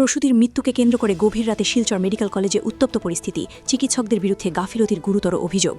প্রসূতির মৃত্যুকে কেন্দ্র করে গভীর রাতে শিলচর মেডিকেল কলেজে উত্তপ্ত পরিস্থিতি, চিকিৎসকদের বিরুদ্ধে গাফিলতির গুরুতর অভিযোগ।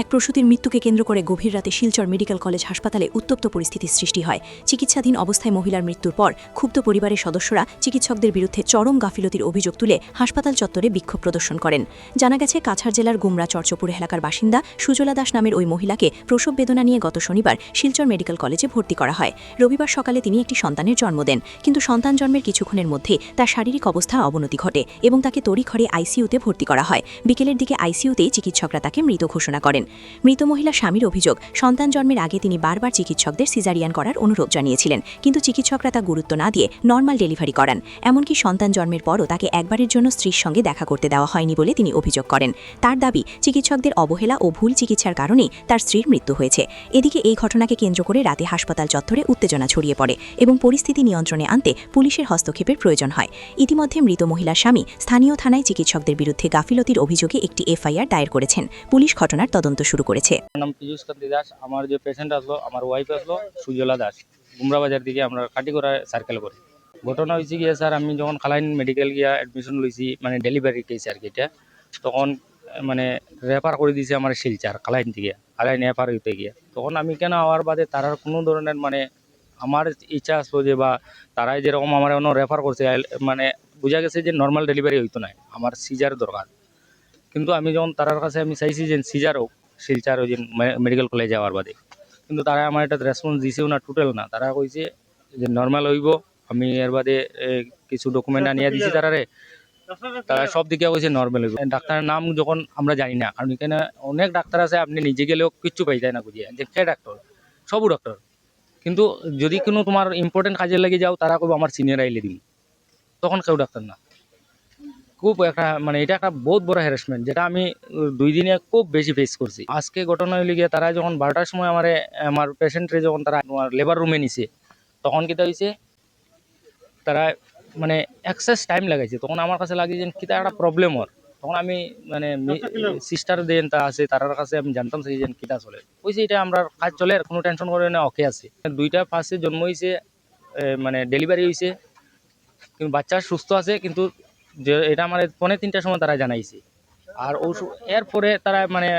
এক প্রসূতির মৃত্যুকে কেন্দ্র করে গভীর রাতে শিলচর মেডিকেল কলেজ হাসপাতালে উত্তপ্ত পরিস্থিতির সৃষ্টি হয়। চিকিৎসাধীন অবস্থায় মহিলার মৃত্যুর পর ক্ষুব্ধ পরিবারের সদস্যরা চিকিৎসকদের বিরুদ্ধে চরম গাফিলতির অভিযোগ তুলে হাসপাতাল চত্বরে বিক্ষোভ প্রদর্শন করেন। জানা গেছে, কাছাড় জেলার গুমরা চরচপুর এলাকার বাসিন্দা সুজলা দাস নামের ওই মহিলাকে প্রসব বেদনা নিয়ে গত শনিবার শিলচর মেডিকেল কলেজে ভর্তি করা হয়। রবিবার সকালে তিনি একটি সন্তানের জন্ম দেন, কিন্তু সন্তান জন্মের কিছুক্ষণের মধ্যে তার শারীরিক অবস্থার অবনতি ঘটে এবং তাকে তড়িঘড়ি আইসিইউতে ভর্তি করা হয়। বিকেলের দিকে আইসিইউতেই চিকিৎসকরা তাকে মৃত ঘোষণা করেন। মৃত মহিলা স্বামীর অভিযোগ, সন্তান জন্মের আগে তিনি বারবার চিকিৎসকদের সিজারিয়ান করার অনুরোধ জানিয়েছিলেন, কিন্তু চিকিৎসকরা তা গুরুত্ব না দিয়ে নর্মাল ডেলিভারি করান। এমনকি সন্তান জন্মের পরও তাকে একবারের জন্য স্ত্রীর সঙ্গে দেখা করতে দেওয়া হয়নি বলে তিনি অভিযোগ করেন। তার দাবি, চিকিৎসকদের অবহেলা ও ভুল চিকিৎসার কারণেই তার স্ত্রীর মৃত্যু হয়েছে। এদিকে এই ঘটনাকে কেন্দ্র করে রাতে হাসপাতাল চত্বরে উত্তেজনা ছড়িয়ে পড়ে এবং পরিস্থিতি নিয়ন্ত্রণে আনতে পুলিশের হস্তক্ষেপের প্রয়োজন হয়। ইতিমধ্যে মৃত মহিলার স্বামী স্থানীয় থানায় চিকিৎসকদের বিরুদ্ধে গাফিলতির অভিযোগে একটি এফআইআর দায়ের করেছেন। পুলিশ ঘটনার তদন্ত শুরু করেছে। নাম পীযুষ কান্তি দাস। আমার যে পেশেন্ট আসলো, আমার ওয়াইফ আসলো সুজলা দাস। গুমরা বাজার দিকে আমরা কাটিগড়া সার্কেল করি। ঘটনা হয়েছে গিয়া স্যার, আমি যখন খালাইন মেডিকেল গিয়া অ্যাডমিশন লইছি, মানে ডেলিভারি কেস আর কি এটা, তখন মানে রেফার করে দিয়েছে আমার শিলচার খালাইন থেকে, খালাইন রেফার হইতে গিয়া। তখন আমি কেন হওয়ার বাদে তারার কোনো ধরনের মানে আমার ইচ্ছা আসলো যে, বা তারাই যেরকম আমার অন্য রেফার করছে, মানে বোঝা গেছে যে নর্মাল ডেলিভারি হইতো না, আমার সিজার দরকার। কিন্তু আমি যখন তারার কাছে আমি চাইছি যে সিজার হোক শিলচার ওই যে মেডিকেল কলেজ যাওয়ার বাদে, কিন্তু তারা আমার এটা রেসপন্স দিছেও না, টোটাল না। তারা কইছে যে নর্মাল হইব। আমি এর বাদে কিছু ডকুমেন্ট আনিয়ে দিছি তারারে, তারা সব দিকে কইছে নর্মাল হইব। ডাক্তারের নাম যখন আমরা জানি না, কারণ এখানে অনেক ডাক্তার আছে, আপনি নিজে গেলেও কিচ্ছু পাই যায় না বুঝিয়ে যে কে ডাক্তার, সবও ডাক্তার। কিন্তু যদি কোনো তোমার ইম্পর্টেন্ট কাজে লেগে যাও, তারা কইব আমার সিনিয়র আইলে দিন, তখন কেউ ডাক্তার না। খুব একটা মানে এটা একটা বহুত বড় হ্যারাসমেন্ট, যেটা আমি 2 দিনে খুব বেশি ফেস করছি। আজকে ঘটনা হইলে গিয়ে তারা যখন 12টার সময় আমার পেশেন্টরে যখন তারা লেবার রুমে নিছে, তখন কিতা হয়েছে, তারা মানে এক্সেস টাইম লাগাইছে। তখন আমার কাছে লাগে যে কিতা একটা প্রবলেম ওর। তখন আমি মানে সিস্টার দেন তা আছে, তার কাছে আমি জানতাম সেই যে কিতা চলে। ওইছে এটা আমরা কাজ চলে, আর কোনো টেনশন করে না, ওকে আছে। 2টা ফার্স্টে জন্ম হয়েছে, মানে ডেলিভারি হয়েছে, কিন্তু বাচ্চা সুস্থ আছে। কিন্তু যে এটা আমার 2:45টার সময় তারা জানাইছে। আর এরপরে তারা মানে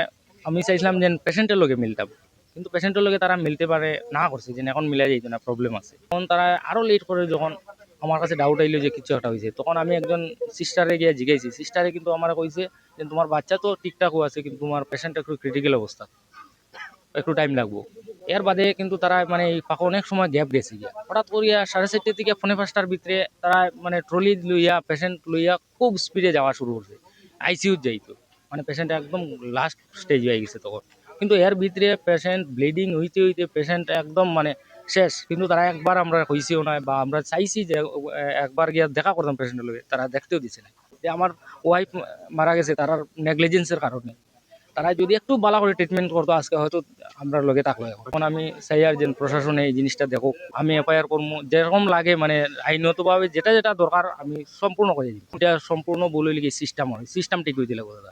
আমি চাইছিলাম যে পেশেন্টের লগে মিলতাম, কিন্তু পেশেন্টের লগে তারা মিলতে পারে না করছে, যে এখন মিলা যাইতো না, প্রবলেম আছে। তখন তারা আরও লেট করে, যখন আমার কাছে ডাউট আইলো যে কিছু একটা হয়েছে, তখন আমি একজন সিস্টারে গিয়ে জিজ্ঞাসি। সিস্টারে কিন্তু আমার কইছে যে তোমার বাচ্চা তো ঠিকঠাকও আছে, কিন্তু তোমার পেশেন্ট একটু ক্রিটিক্যাল অবস্থা, একটু টাইম লাগবো। এর বাদে কিন্তু তারা মানে এই ফাঁকা অনেক সময় গ্যাপ গেছে গিয়া, হঠাৎ করিয়া 4:30 থেকে 4:45টার ভিতরে তারা মানে ট্রলি লইয়া পেশেন্ট লইয়া খুব স্পিডে যাওয়া শুরু করছে। আইসিইউত যাইতো, মানে পেশেন্ট একদম লাস্ট স্টেজ হয়ে গেছে তখন। কিন্তু এর ভিতরে পেশেন্ট ব্লিডিং হইতে হইতে পেশেন্ট একদম মানে শেষ। কিন্তু তারা একবার আমরা কইছিও না, বা আমরা চাইছি যে একবার গিয়া দেখা করতাম পেশেন্টের লগে, তারা দেখতেও দিছে না। যে আমার ওয়াইফ মারা গেছে তার নেগলিজেন্সের কারণে। তারা যদি একটু ভালো করে ট্রিটমেন্ট করতো, আজকে হয়তো আমরা লগে থাকলো। এখন আমি চাই আর যে প্রশাসনে এই জিনিসটা দেখো, আমি এফআইআর করবো, যেরকম লাগে মানে আইনতভাবে যেটা যেটা দরকার আমি সম্পূর্ণ করে দিই। এটা সম্পূর্ণ বলে লিখে সিস্টেম হয়, সিস্টেম ঠিক হয়ে দিলে কথা।